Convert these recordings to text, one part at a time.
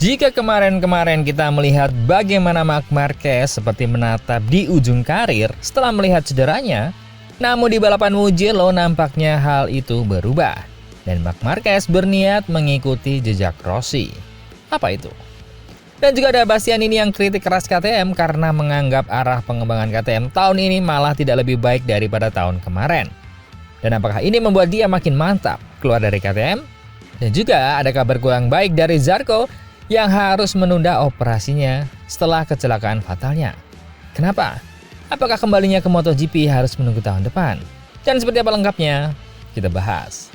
Jika kemarin-kemarin kita melihat bagaimana Marc Marquez seperti menatap di ujung karir setelah melihat cederanya, namun di balapan Mugello nampaknya hal itu berubah. Dan Marc Marquez berniat mengikuti jejak Rossi. Apa itu? Dan juga ada Bastianini yang kritik keras KTM karena menganggap arah pengembangan KTM tahun ini malah tidak lebih baik daripada tahun kemarin. Dan apakah ini membuat dia makin mantap keluar dari KTM? Dan juga ada kabar kurang baik dari Zarco yang harus menunda operasinya setelah kecelakaan fatalnya. Kenapa? Apakah kembalinya ke MotoGP harus menunggu tahun depan? Dan seperti apa lengkapnya? Kita bahas.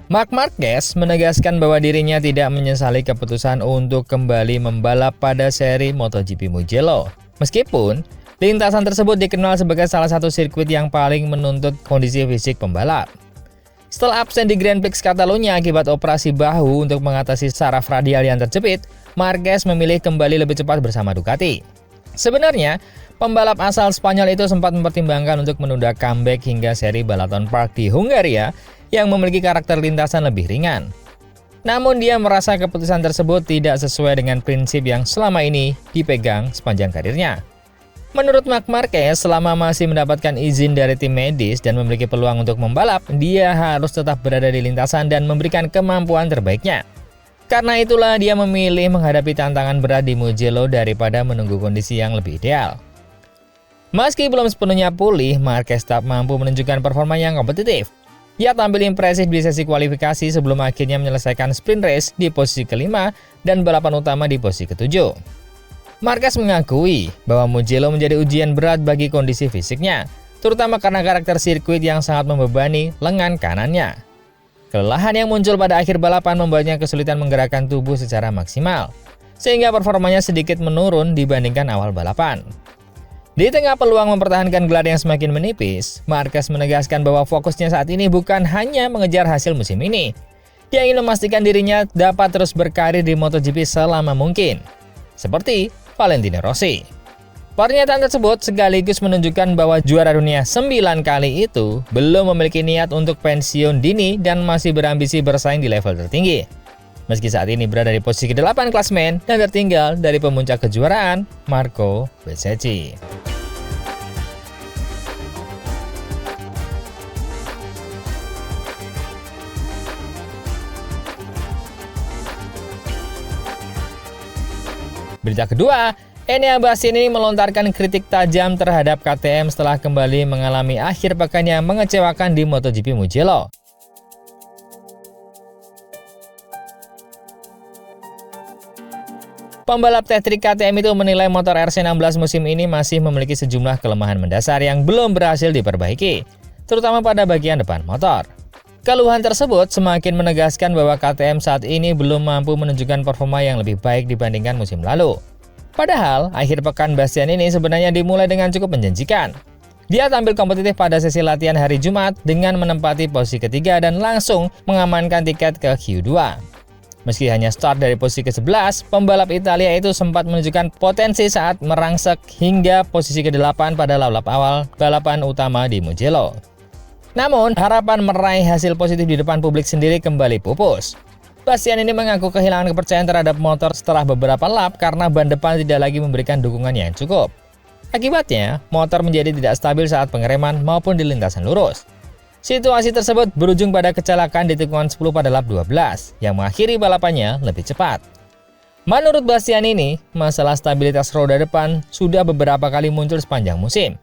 Marc Marquez menegaskan bahwa dirinya tidak menyesali keputusan untuk kembali membalap pada seri MotoGP Mugello. Meskipun lintasan tersebut dikenal sebagai salah satu sirkuit yang paling menuntut kondisi fisik pembalap. Setelah absen di Grand Prix Catalunya akibat operasi bahu untuk mengatasi saraf radial yang terjepit, Marquez memilih kembali lebih cepat bersama Ducati. Sebenarnya, pembalap asal Spanyol itu sempat mempertimbangkan untuk menunda comeback hingga seri Balaton Park di Hungaria yang memiliki karakter lintasan lebih ringan. Namun dia merasa keputusan tersebut tidak sesuai dengan prinsip yang selama ini dipegang sepanjang karirnya. Menurut Marc Marquez, selama masih mendapatkan izin dari tim medis dan memiliki peluang untuk membalap, dia harus tetap berada di lintasan dan memberikan kemampuan terbaiknya. Karena itulah dia memilih menghadapi tantangan berat di Mugello daripada menunggu kondisi yang lebih ideal. Meski belum sepenuhnya pulih, Marquez tetap mampu menunjukkan performa yang kompetitif. Ia tampil impresif di sesi kualifikasi sebelum akhirnya menyelesaikan sprint race di posisi kelima dan balapan utama di posisi ketujuh. Marquez mengakui bahwa Mugello menjadi ujian berat bagi kondisi fisiknya, terutama karena karakter sirkuit yang sangat membebani lengan kanannya. Kelelahan yang muncul pada akhir balapan membuatnya kesulitan menggerakkan tubuh secara maksimal, sehingga performanya sedikit menurun dibandingkan awal balapan. Di tengah peluang mempertahankan gelar yang semakin menipis, Marquez menegaskan bahwa fokusnya saat ini bukan hanya mengejar hasil musim ini. Dia ingin memastikan dirinya dapat terus berkarir di MotoGP selama mungkin, seperti Valentino Rossi. Pernyataan tersebut sekaligus menunjukkan bahwa juara dunia 9 kali itu belum memiliki niat untuk pensiun dini dan masih berambisi bersaing di level tertinggi. Meski saat ini berada di posisi ke-8 klasemen dan tertinggal dari pemuncak kejuaraan, Marco Bezzecchi. Berita kedua, Enea Bastianini melontarkan kritik tajam terhadap KTM setelah kembali mengalami akhir pekan yang mengecewakan di MotoGP Mugello. Pembalap T3 KTM itu menilai motor RC16 musim ini masih memiliki sejumlah kelemahan mendasar yang belum berhasil diperbaiki, terutama pada bagian depan motor. Keluhan tersebut semakin menegaskan bahwa KTM saat ini belum mampu menunjukkan performa yang lebih baik dibandingkan musim lalu. Padahal, akhir pekan Bastianini sebenarnya dimulai dengan cukup menjanjikan. Dia tampil kompetitif pada sesi latihan hari Jumat dengan menempati posisi ketiga dan langsung mengamankan tiket ke Q2. Meski hanya start dari posisi ke-11, pembalap Italia itu sempat menunjukkan potensi saat merangsek hingga posisi ke-8 pada lap awal balapan utama di Mugello. Namun, harapan meraih hasil positif di depan publik sendiri kembali pupus. Bastianini mengaku kehilangan kepercayaan terhadap motor setelah beberapa lap karena ban depan tidak lagi memberikan dukungan yang cukup. Akibatnya, motor menjadi tidak stabil saat pengereman maupun di lintasan lurus. Situasi tersebut berujung pada kecelakaan di tikungan 10 pada lap 12, yang mengakhiri balapannya lebih cepat. Menurut Bastianini, masalah stabilitas roda depan sudah beberapa kali muncul sepanjang musim.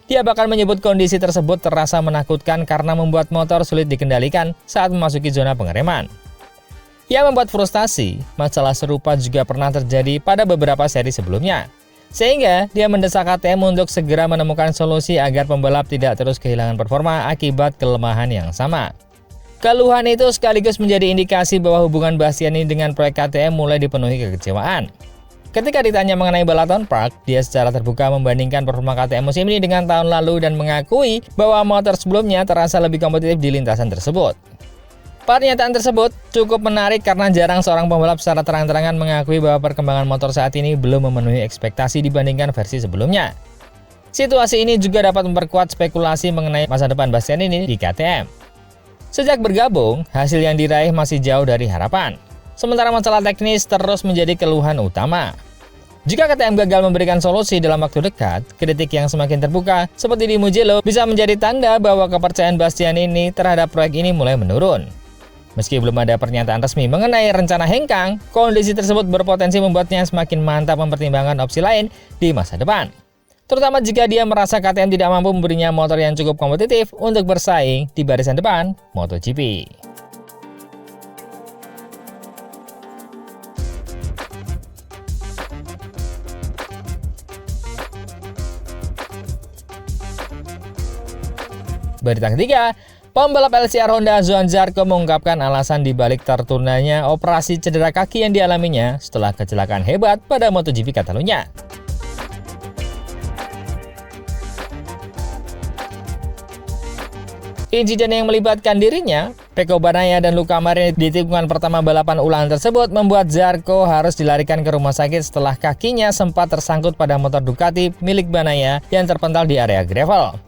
Dia bahkan menyebut kondisi tersebut terasa menakutkan karena membuat motor sulit dikendalikan saat memasuki zona pengereman. Yang membuat frustasi, masalah serupa juga pernah terjadi pada beberapa seri sebelumnya. Sehingga dia mendesak KTM untuk segera menemukan solusi agar pembalap tidak terus kehilangan performa akibat kelemahan yang sama. Keluhan itu sekaligus menjadi indikasi bahwa hubungan Bastianini dengan proyek KTM mulai dipenuhi kekecewaan. Ketika ditanya mengenai Balaton Park, dia secara terbuka membandingkan performa KTM musim ini dengan tahun lalu dan mengakui bahwa motor sebelumnya terasa lebih kompetitif di lintasan tersebut. Pernyataan tersebut cukup menarik karena jarang seorang pembalap secara terang-terangan mengakui bahwa perkembangan motor saat ini belum memenuhi ekspektasi dibandingkan versi sebelumnya. Situasi ini juga dapat memperkuat spekulasi mengenai masa depan Bastianini di KTM. Sejak bergabung, hasil yang diraih masih jauh dari harapan. Sementara masalah teknis terus menjadi keluhan utama. Jika KTM gagal memberikan solusi dalam waktu dekat, kritik yang semakin terbuka seperti di Mugello bisa menjadi tanda bahwa kepercayaan Bastianini terhadap proyek ini mulai menurun. Meski belum ada pernyataan resmi mengenai rencana hengkang, kondisi tersebut berpotensi membuatnya semakin mantap mempertimbangkan opsi lain di masa depan. Terutama jika dia merasa KTM tidak mampu memberinya motor yang cukup kompetitif untuk bersaing di barisan depan MotoGP. Berita ketiga, pembalap LCR Honda Johann Zarco mengungkapkan alasan dibalik tertundanya operasi cedera kaki yang dialaminya setelah kecelakaan hebat pada MotoGP Catalunya. Insiden yang melibatkan dirinya, Pecco Bagnaia dan Luca Marini di tikungan pertama balapan ulangan tersebut membuat Zarco harus dilarikan ke rumah sakit setelah kakinya sempat tersangkut pada motor Ducati milik Bagnaia yang terpental di area gravel.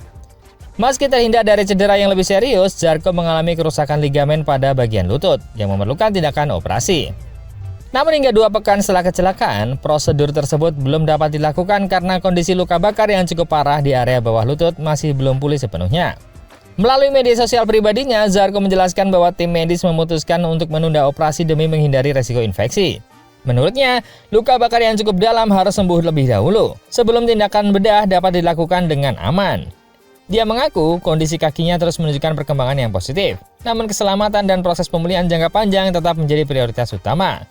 Meski terhindar dari cedera yang lebih serius, Zarco mengalami kerusakan ligamen pada bagian lutut yang memerlukan tindakan operasi. Namun hingga 2 pekan setelah kecelakaan, prosedur tersebut belum dapat dilakukan karena kondisi luka bakar yang cukup parah di area bawah lutut masih belum pulih sepenuhnya. Melalui media sosial pribadinya, Zarco menjelaskan bahwa tim medis memutuskan untuk menunda operasi demi menghindari resiko infeksi. Menurutnya, luka bakar yang cukup dalam harus sembuh lebih dahulu, sebelum tindakan bedah dapat dilakukan dengan aman. Dia mengaku kondisi kakinya terus menunjukkan perkembangan yang positif, namun keselamatan dan proses pemulihan jangka panjang tetap menjadi prioritas utama.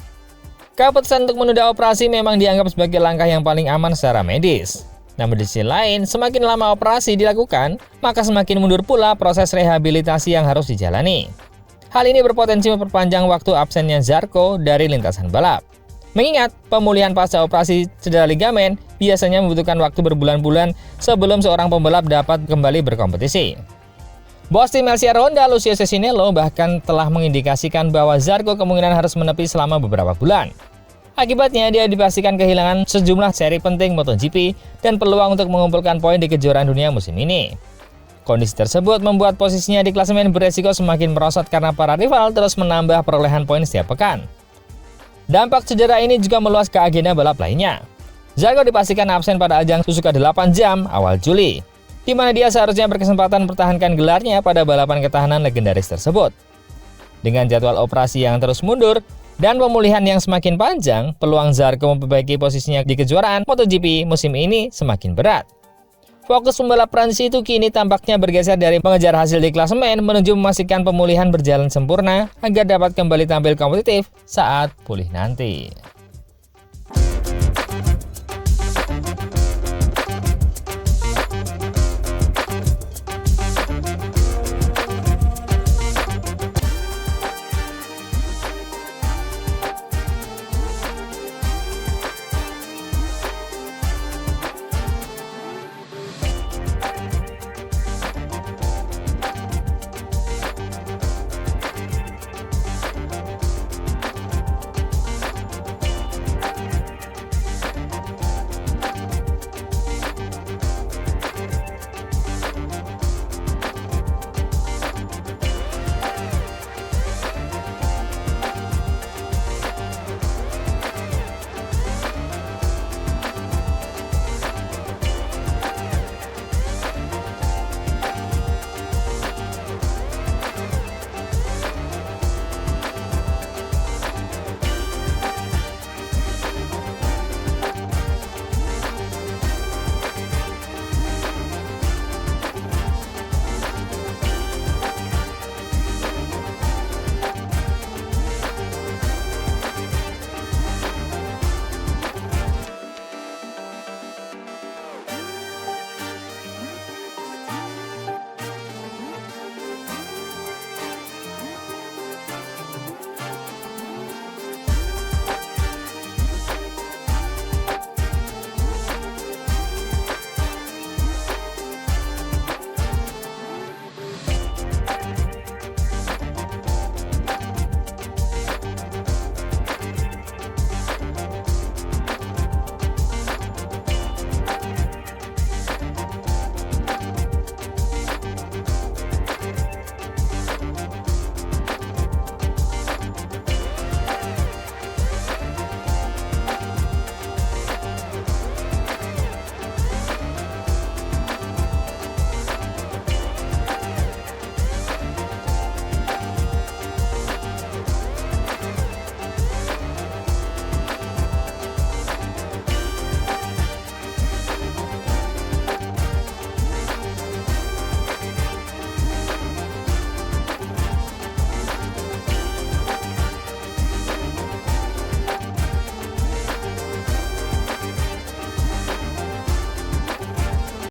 Keputusan untuk menunda operasi memang dianggap sebagai langkah yang paling aman secara medis. Namun di sisi lain, semakin lama operasi dilakukan, maka semakin mundur pula proses rehabilitasi yang harus dijalani. Hal ini berpotensi memperpanjang waktu absennya Zarco dari lintasan balap. Mengingat pemulihan pasca operasi cedera ligamen biasanya membutuhkan waktu berbulan-bulan sebelum seorang pembalap dapat kembali berkompetisi. Bos tim LCR Honda Lucio Cecinello bahkan telah mengindikasikan bahwa Zarco kemungkinan harus menepi selama beberapa bulan. Akibatnya dia dipastikan kehilangan sejumlah seri penting MotoGP dan peluang untuk mengumpulkan poin di kejuaraan dunia musim ini. Kondisi tersebut membuat posisinya di klasemen beresiko semakin merosot karena para rival terus menambah perolehan poin setiap pekan. Dampak cedera ini juga meluas ke agenda balap lainnya. Zarco dipastikan absen pada ajang Suzuka 8 jam awal Juli, di mana dia seharusnya berkesempatan mempertahankan gelarnya pada balapan ketahanan legendaris tersebut. Dengan jadwal operasi yang terus mundur dan pemulihan yang semakin panjang, peluang Zarco memperbaiki posisinya di kejuaraan MotoGP musim ini semakin berat. Fokus pembalap Prancis itu kini tampaknya bergeser dari mengejar hasil di klasemen menuju memastikan pemulihan berjalan sempurna agar dapat kembali tampil kompetitif saat pulih nanti.